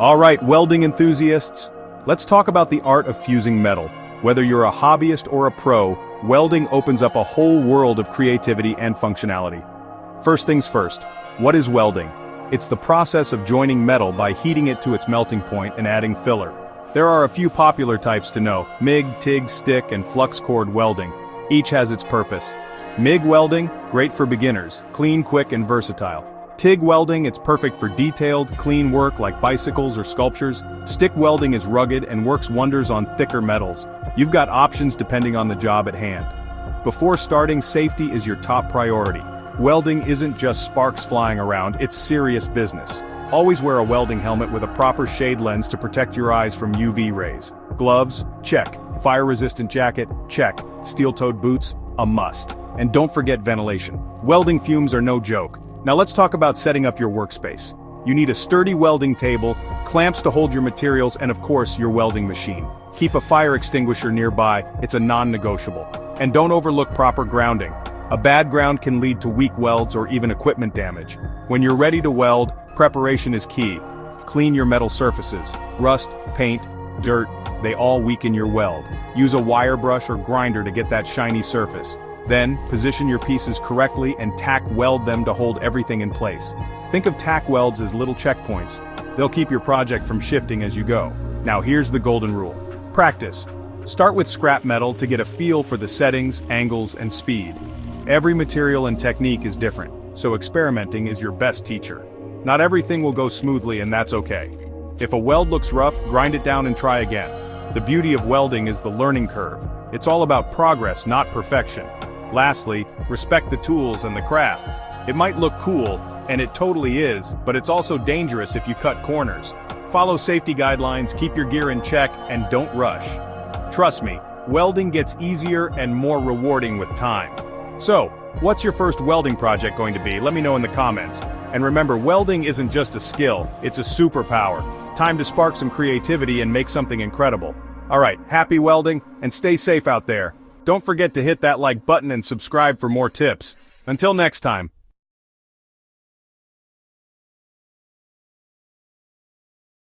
All right, welding enthusiasts, let's talk about the art of fusing metal. Whether you're a hobbyist or a pro, welding opens up a whole world of creativity and functionality. First things first, what is welding? It's the process of joining metal by heating it to its melting point and adding filler. There are a few popular types to know: MIG, TIG, stick, and flux cord welding. Each has its purpose. MIG welding, great for beginners, clean, quick, and versatile. TIG welding, it's perfect for detailed, clean work like bicycles or sculptures. Stick welding is rugged and works wonders on thicker metals. You've got options depending on the job at hand. Before starting, safety is your top priority. Welding isn't just sparks flying around, it's serious business. Always wear a welding helmet with a proper shade lens to protect your eyes from UV rays. Gloves? Check. Fire-resistant jacket? Check. Steel-toed boots? A must. And don't forget ventilation. Welding fumes are no joke. Now let's talk about setting up your workspace. You need a sturdy welding table, clamps to hold your materials, and of course, your welding machine. Keep a fire extinguisher nearby, it's a non-negotiable. And don't overlook proper grounding. A bad ground can lead to weak welds or even equipment damage. When you're ready to weld, preparation is key. Clean your metal surfaces. Rust, paint, dirt, they all weaken your weld. Use a wire brush or grinder to get that shiny surface. Then, position your pieces correctly and tack weld them to hold everything in place. Think of tack welds as little checkpoints. They'll keep your project from shifting as you go. Now here's the golden rule. Practice. Start with scrap metal to get a feel for the settings, angles, and speed. Every material and technique is different, so experimenting is your best teacher. Not everything will go smoothly, and that's okay. If a weld looks rough, grind it down and try again. The beauty of welding is the learning curve. It's all about progress, not perfection. Lastly, respect the tools and the craft. It might look cool, and it totally is, but it's also dangerous if you cut corners. Follow safety guidelines, keep your gear in check, and don't rush. Trust me, welding gets easier and more rewarding with time. So, what's your first welding project going to be? Let me know in the comments. And remember, welding isn't just a skill, it's a superpower. Time to spark some creativity and make something incredible. Alright, happy welding, and stay safe out there. Don't forget to hit that like button and subscribe for more tips. Until next time.